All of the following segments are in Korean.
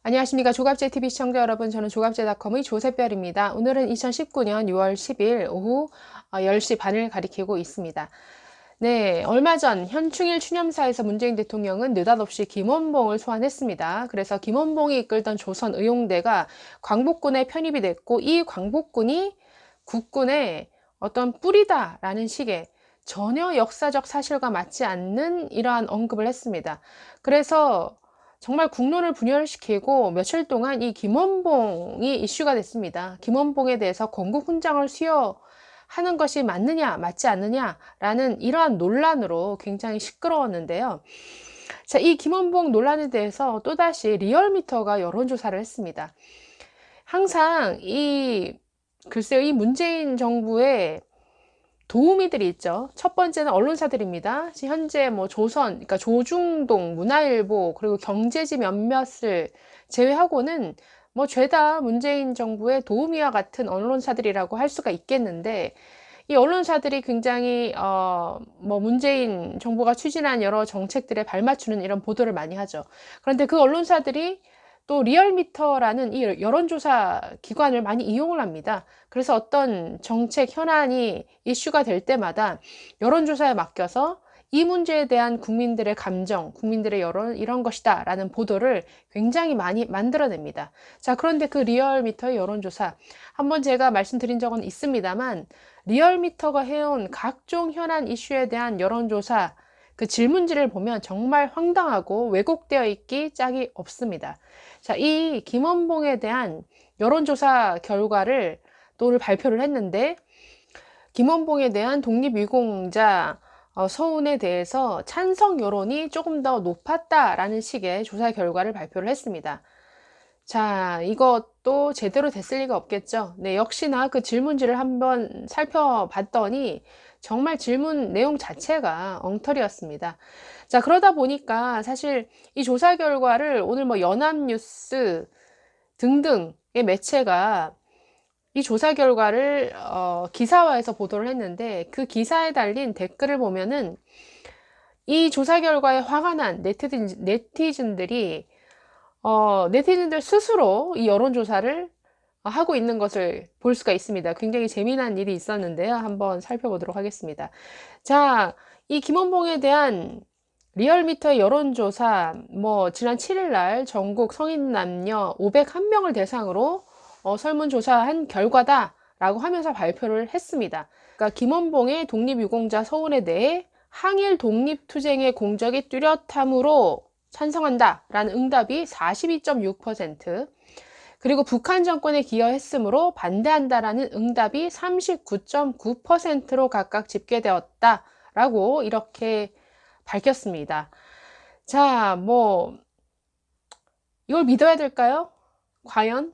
안녕하십니까. 조갑제TV 시청자 여러분, 저는 조갑제닷컴의 조셉별입니다. 오늘은 2019년 6월 10일 오후 10시 반을 가리키고 있습니다. 네, 얼마 전 현충일 추념사에서 문재인 대통령은 느닷없이 김원봉을 소환했습니다. 그래서 김원봉이 이끌던 조선 의용대가 광복군에 편입이 됐고, 이 광복군이 국군의 어떤 뿌리다라는 식의 전혀 역사적 사실과 맞지 않는 이러한 언급을 했습니다. 그래서 정말 국론을 분열시키고 며칠 동안 이 김원봉이 이슈가 됐습니다. 김원봉에 대해서 건국 훈장을 수여하는 것이 맞느냐, 맞지 않느냐라는 이러한 논란으로 굉장히 시끄러웠는데요. 자, 이 김원봉 논란에 대해서 또다시 리얼미터가 여론조사를 했습니다. 항상 글쎄요, 이 문재인 정부의 도우미들이 있죠. 첫 번째는 언론사들입니다. 현재 조선, 그러니까 조중동, 문화일보, 그리고 경제지 몇몇을 제외하고는 죄다 문재인 정부의 도우미와 같은 언론사들이라고 할 수가 있겠는데, 이 언론사들이 굉장히 문재인 정부가 추진한 여러 정책들에 발맞추는 이런 보도를 많이 하죠. 그런데 그 언론사들이 또 리얼미터라는 이 여론조사 기관을 많이 이용을 합니다. 그래서 어떤 정책 현안이 이슈가 될 때마다 여론조사에 맡겨서 이 문제에 대한 국민들의 감정, 국민들의 여론 이런 것이다 라는 보도를 굉장히 많이 만들어냅니다. 자, 그런데 그 리얼미터의 여론조사 한번 제가 말씀드린 적은 있습니다만, 리얼미터가 해온 각종 현안 이슈에 대한 여론조사 그 질문지를 보면 정말 황당하고 왜곡되어 있기 짝이 없습니다. 자, 이 김원봉에 대한 여론조사 결과를 또 오늘 발표를 했는데, 김원봉에 대한 독립유공자 서운에 대해서 찬성 여론이 조금 더 높았다라는 식의 조사 결과를 발표를 했습니다. 자, 이것도 제대로 됐을 리가 없겠죠. 네, 역시나 그 질문지를 한번 살펴봤더니 정말 질문 내용 자체가 엉터리였습니다. 자, 그러다 보니까 사실 이 조사 결과를 오늘 연합뉴스 등등의 매체가 이 조사 결과를 기사화해서 보도를 했는데, 그 기사에 달린 댓글을 보면은 이 조사 결과에 화가 난 네티즌들 스스로 이 여론조사를 하고 있는 것을 볼 수가 있습니다. 굉장히 재미난 일이 있었는데요. 한번 살펴보도록 하겠습니다. 자, 이 김원봉에 대한 리얼미터의 여론조사, 지난 7일 날 전국 성인 남녀 501명을 대상으로 설문조사한 결과다라고 하면서 발표를 했습니다. 그러니까 김원봉의 독립유공자 서운에 대해 항일 독립투쟁의 공적이 뚜렷함으로 찬성한다라는 응답이 42.6%, 그리고 북한 정권에 기여했으므로 반대한다라는 응답이 39.9%로 각각 집계되었다라고 이렇게 밝혔습니다. 자, 이걸 믿어야 될까요? 과연?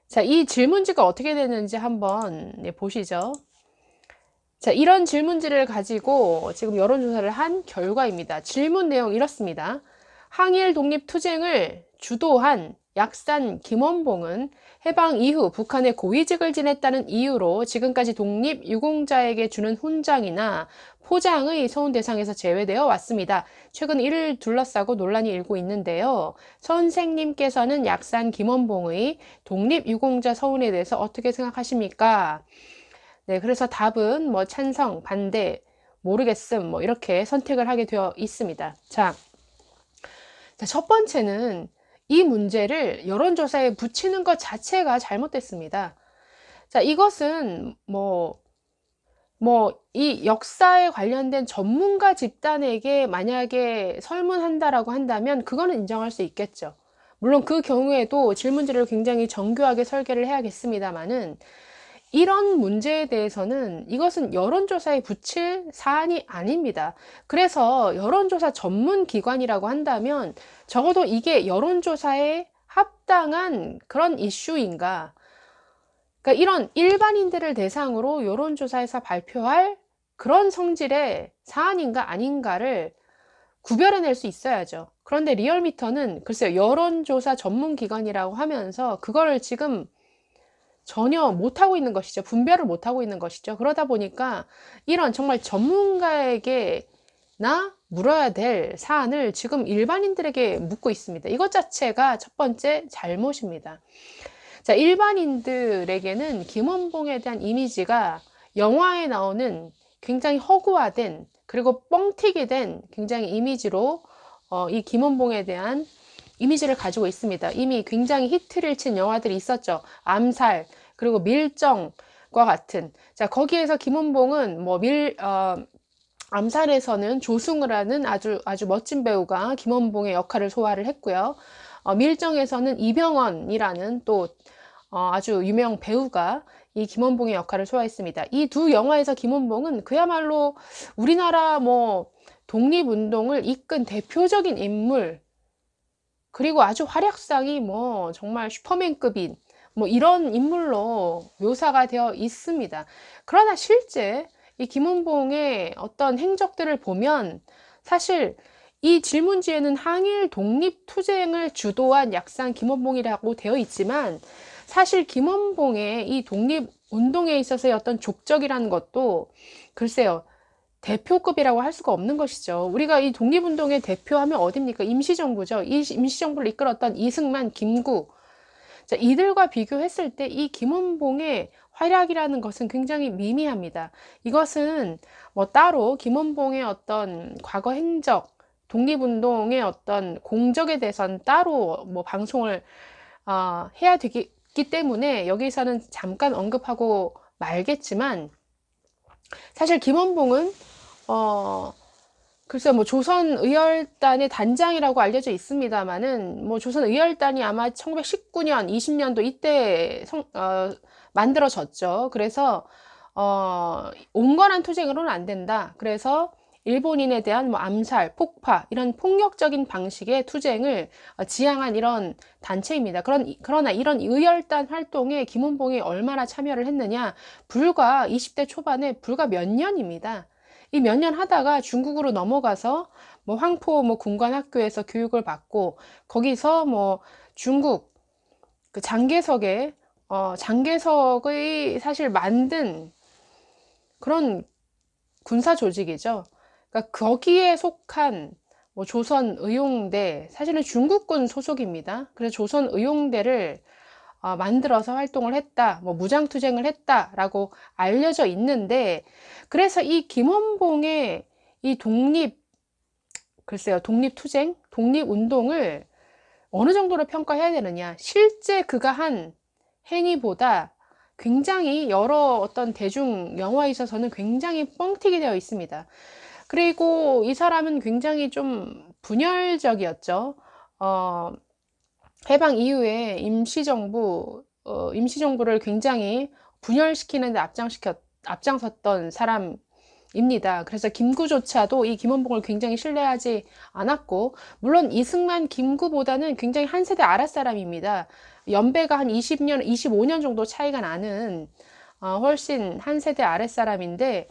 자, 이 질문지가 어떻게 되는지 한번 보시죠. 자, 이런 질문지를 가지고 지금 여론조사를 한 결과입니다. 질문 내용 이렇습니다. 항일 독립투쟁을 주도한 약산 김원봉은 해방 이후 북한의 고위직을 지냈다는 이유로 지금까지 독립유공자에게 주는 훈장이나 포장의 서훈 대상에서 제외되어 왔습니다. 최근 이를 둘러싸고 논란이 일고 있는데요. 선생님께서는 약산 김원봉의 독립유공자 서훈에 대해서 어떻게 생각하십니까? 네, 그래서 답은 찬성, 반대, 모르겠음, 이렇게 선택을 하게 되어 있습니다. 자, 첫 번째는 이 문제를 여론조사에 붙이는 것 자체가 잘못됐습니다. 자, 이것은 이 역사에 관련된 전문가 집단에게 만약에 설문한다라고 한다면 그거는 인정할 수 있겠죠. 물론 그 경우에도 질문지를 굉장히 정교하게 설계를 해야겠습니다만은, 이런 문제에 대해서는 이것은 여론조사에 붙일 사안이 아닙니다. 그래서 여론조사 전문 기관이라고 한다면 적어도 이게 여론조사에 합당한 그런 이슈인가, 그러니까 이런 일반인들을 대상으로 여론조사에서 발표할 그런 성질의 사안인가 아닌가를 구별해낼 수 있어야죠. 그런데 리얼미터는 글쎄요, 여론조사 전문기관이라고 하면서 그거를 지금 전혀 못하고 있는 것이죠. 분별을 못하고 있는 것이죠. 그러다 보니까 이런 정말 전문가에게나 물어야 될 사안을 지금 일반인들에게 묻고 있습니다. 이것 자체가 첫 번째 잘못입니다. 자, 일반인들에게는 김원봉에 대한 이미지가 영화에 나오는 굉장히 허구화된, 그리고 뻥튀기 된 굉장히 이미지로 이 김원봉에 대한 이미지를 가지고 있습니다. 이미 굉장히 히트를 친 영화들이 있었죠. 암살, 그리고 밀정과 같은. 자, 거기에서 김원봉은 암살에서는 조승을 하는 아주 멋진 배우가 김원봉의 역할을 소화를 했고요. 밀정에서는 이병헌이라는 또 아주 유명 배우가 이 김원봉의 역할을 소화했습니다. 이 두 영화에서 김원봉은 그야말로 우리나라 독립운동을 이끈 대표적인 인물, 그리고 아주 활약상이 정말 슈퍼맨급인 이런 인물로 묘사가 되어 있습니다. 그러나 실제 이 김원봉의 어떤 행적들을 보면 사실 이 질문지에는 항일 독립투쟁을 주도한 약산 김원봉이라고 되어 있지만, 사실 김원봉의 이 독립운동에 있어서의 어떤 족적이라는 것도 글쎄요, 대표급이라고 할 수가 없는 것이죠. 우리가 이 독립운동의 대표하면 어딥니까? 임시정부죠. 이 임시정부를 이끌었던 이승만, 김구. 자, 이들과 비교했을 때 이 김원봉의 활약이라는 것은 굉장히 미미합니다. 이것은 따로 김원봉의 어떤 과거 행적, 독립운동의 어떤 공적에 대해서는 따로 방송을 해야 되기 때문에 여기서는 잠깐 언급하고 말겠지만, 사실 김원봉은 글쎄 조선의열단의 단장이라고 알려져 있습니다만은 조선의열단이 아마 1919년 20년도 이때 만들어졌죠. 그래서 온건한 투쟁으로는 안 된다. 그래서 일본인에 대한 암살, 폭파 이런 폭력적인 방식의 투쟁을 지향한 이런 단체입니다. 그러나 이런 의열단 활동에 김원봉이 얼마나 참여를 했느냐? 불과 20대 초반에 불과 몇 년입니다. 이 몇 년 하다가 중국으로 넘어가서 황포 군관학교에서 교육을 받고, 거기서 중국 그 장개석의 사실 만든 그런 군사 조직이죠. 그러니까 거기에 속한 조선의용대, 사실은 중국군 소속입니다. 그래서 조선의용대를 만들어서 활동을 했다, 무장투쟁을 했다라고 알려져 있는데, 그래서 이 김원봉의 이 독립투쟁, 독립운동을 어느 정도로 평가해야 되느냐? 실제 그가 한 행위보다 굉장히 여러 어떤 대중 영화에 있어서는 굉장히 뻥튀기 되어 있습니다. 그리고 이 사람은 굉장히 좀 분열적이었죠. 해방 이후에 임시정부를 굉장히 분열시키는 데 앞장섰던 사람입니다. 그래서 김구조차도 이 김원봉을 굉장히 신뢰하지 않았고, 물론 이승만, 김구보다는 굉장히 한 세대 아랫사람입니다. 연배가 한 20년, 25년 정도 차이가 나는 훨씬 한 세대 아랫사람인데,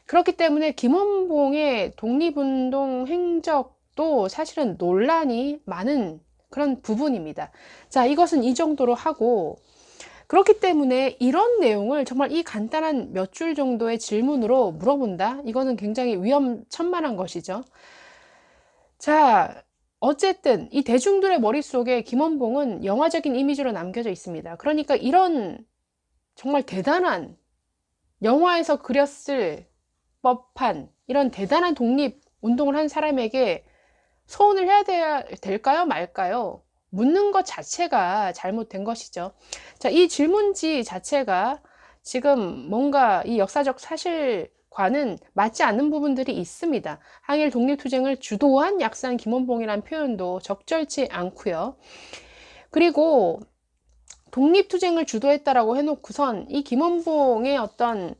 그렇기 때문에 김원봉의 독립운동 행적도 사실은 논란이 많은 그런 부분입니다. 자, 이것은 이 정도로 하고, 그렇기 때문에 이런 내용을 정말 이 간단한 몇 줄 정도의 질문으로 물어본다? 이거는 굉장히 위험천만한 것이죠. 자, 어쨌든 이 대중들의 머릿속에 김원봉은 영화적인 이미지로 남겨져 있습니다. 그러니까 이런 정말 대단한, 영화에서 그렸을 법한 이런 대단한 독립운동을 한 사람에게 소원을 해야 될까요? 말까요? 묻는 것 자체가 잘못된 것이죠. 자, 이 질문지 자체가 지금 뭔가 이 역사적 사실과는 맞지 않는 부분들이 있습니다. 항일 독립투쟁을 주도한 약산 김원봉이라는 표현도 적절치 않고요. 그리고 독립투쟁을 주도했다라고 해놓고선 이 김원봉의 어떤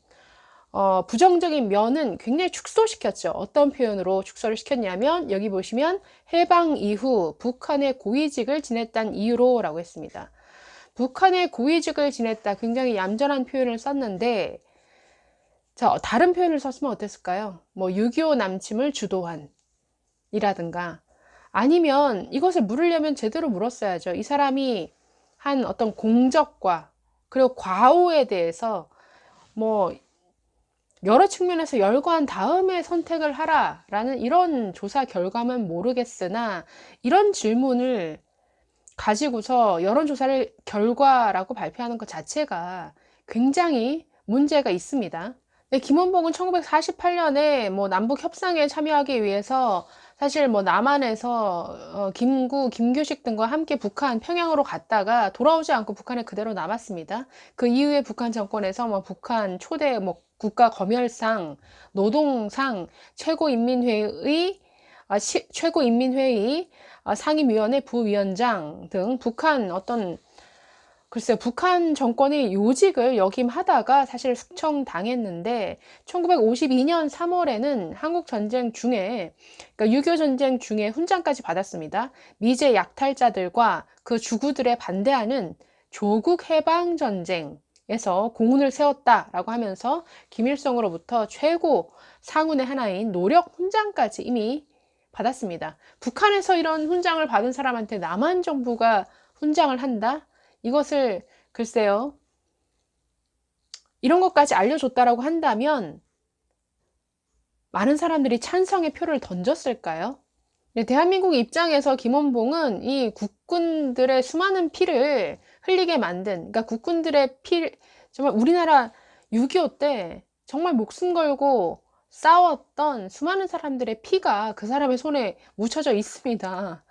부정적인 면은 굉장히 축소시켰죠. 어떤 표현으로 축소를 시켰냐면, 여기 보시면 해방 이후 북한의 고위직을 지냈다는 이유로 라고 했습니다. 북한의 고위직을 지냈다, 굉장히 얌전한 표현을 썼는데, 자, 다른 표현을 썼으면 어땠을까요? 6.25 남침을 주도한 이라든가, 아니면 이것을 물으려면 제대로 물었어야죠. 이 사람이 한 어떤 공적과 그리고 과오에 대해서 여러 측면에서 열거한 다음에 선택을 하라라는 이런 조사 결과만 모르겠으나 이런 질문을 가지고서 여론조사를 결과라고 발표하는 것 자체가 굉장히 문제가 있습니다. 네, 김원봉은 1948년에 뭐 남북 협상에 참여하기 위해서 사실 뭐 남한에서 김구, 김규식 등과 함께 북한 평양으로 갔다가 돌아오지 않고 북한에 그대로 남았습니다. 그 이후에 북한 정권에서 뭐 북한 초대 뭐 국가검열상, 노동상, 최고인민회의, 최고인민회의 상임위원회 부위원장 등 북한 글쎄요, 북한 정권의 요직을 역임하다가 사실 숙청당했는데 1952년 3월에는 한국 전쟁 중에, 그러니까 6.25 전쟁 중에 훈장까지 받았습니다. 미제 약탈자들과 그 주구들에 반대하는 조국 해방 전쟁에서 공훈을 세웠다라고 하면서 김일성으로부터 최고 상훈의 하나인 노력 훈장까지 이미 받았습니다. 북한에서 이런 훈장을 받은 사람한테 남한 정부가 훈장을 한다? 이것을 글쎄요, 이런 것까지 알려줬다라고 한다면 많은 사람들이 찬성의 표를 던졌을까요? 네, 대한민국 입장에서 김원봉은 이 국군들의 수많은 피를 흘리게 만든, 그러니까 국군들의 정말 우리나라 6.25 때 정말 목숨 걸고 싸웠던 수많은 사람들의 피가 그 사람의 손에 묻혀져 있습니다.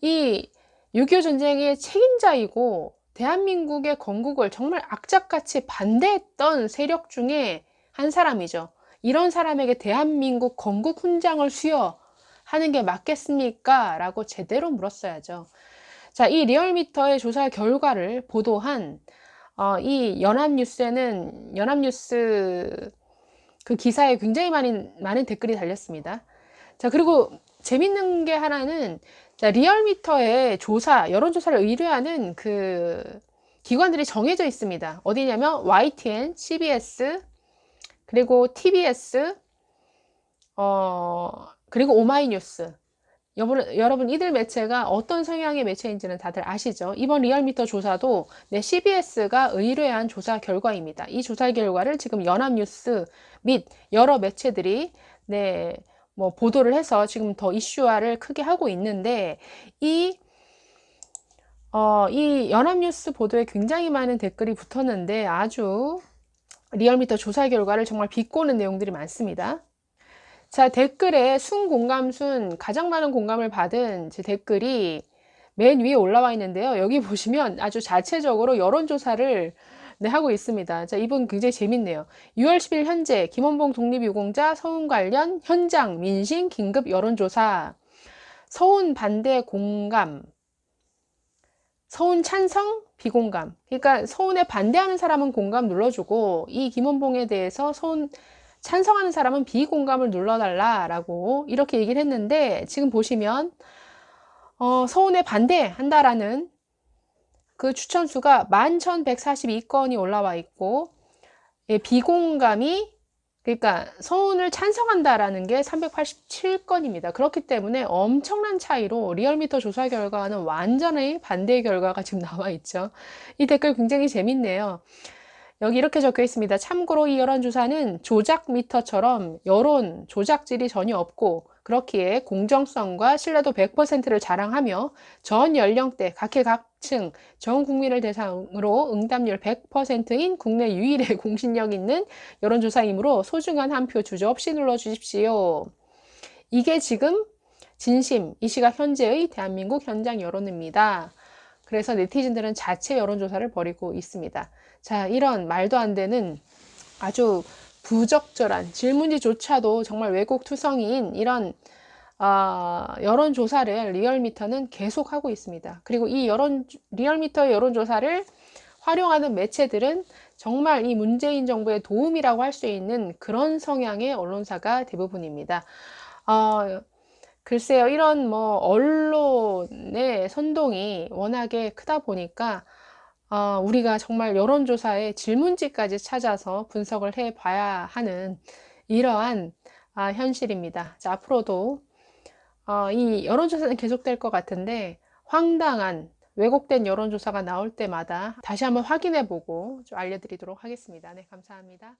이 6.25 전쟁의 책임자이고 대한민국의 건국을 정말 악착같이 반대했던 세력 중에 한 사람이죠. 이런 사람에게 대한민국 건국 훈장을 수여하는 게 맞겠습니까? 라고 제대로 물었어야죠. 자, 이 리얼미터의 조사 결과를 보도한 이 연합뉴스 그 기사에 굉장히 많은 댓글이 달렸습니다. 자, 그리고 재밌는 게 하나는, 자, 리얼미터의 여론조사를 의뢰하는 그 기관들이 정해져 있습니다. 어디냐면 YTN, CBS, 그리고 TBS, 그리고 오마이뉴스. 여러분 이들 매체가 어떤 성향의 매체인지는 다들 아시죠? 이번 리얼미터 조사도 CBS가 의뢰한 조사 결과입니다. 이 조사 결과를 지금 연합뉴스 및 여러 매체들이 뭐 보도를 해서 지금 더 이슈화를 크게 하고 있는데 이 연합뉴스 보도에 굉장히 많은 댓글이 붙었는데 아주 리얼미터 조사 결과를 정말 비꼬는 내용들이 많습니다. 자, 댓글에 순공감순 가장 많은 공감을 받은 제 댓글이 맨 위에 올라와 있는데요. 여기 보시면 아주 자체적으로 여론조사를 하고 있습니다. 자, 이분 굉장히 재밌네요. 6월 10일 현재 김원봉 독립유공자 서훈 관련 현장 민심 긴급 여론조사. 서훈 반대 공감, 서훈 찬성 비공감. 그러니까 서훈에 반대하는 사람은 공감 눌러주고 이 김원봉에 대해서 서훈 찬성하는 사람은 비공감을 눌러달라라고 이렇게 얘기를 했는데, 지금 보시면 서훈에 반대한다라는 그 추천수가 11,142건이 올라와 있고, 비공감이, 그러니까 서훈을 찬성한다라는 게 387건입니다. 그렇기 때문에 엄청난 차이로 리얼미터 조사 결과는 완전히 반대의 결과가 지금 나와 있죠. 이 댓글 굉장히 재밌네요. 여기 이렇게 적혀 있습니다. 참고로 이 여론조사는 조작미터처럼 여론 조작질이 전혀 없고 그렇기에 공정성과 신뢰도 100%를 자랑하며 전 연령대 각계각층 전 국민을 대상으로 응답률 100%인 국내 유일의 공신력 있는 여론조사이므로 소중한 한 표 주저없이 눌러주십시오. 이게 지금 진심, 이 시각 현재의 대한민국 현장 여론입니다. 그래서 네티즌들은 자체 여론조사를 벌이고 있습니다. 자, 이런 말도 안 되는 아주 부적절한 질문지조차도 정말 왜곡투성이인 이런 여론조사를 리얼미터는 계속하고 있습니다. 그리고 이 리얼미터의 여론조사를 활용하는 매체들은 정말 이 문재인 정부의 도움이라고 할 수 있는 그런 성향의 언론사가 대부분입니다. 글쎄요, 이런 뭐 언론의 선동이 워낙에 크다 보니까 우리가 정말 여론조사의 질문지까지 찾아서 분석을 해봐야 하는 이러한 현실입니다. 자, 앞으로도 이 여론조사는 계속될 것 같은데 황당한 왜곡된 여론조사가 나올 때마다 다시 한번 확인해보고 좀 알려드리도록 하겠습니다. 네, 감사합니다.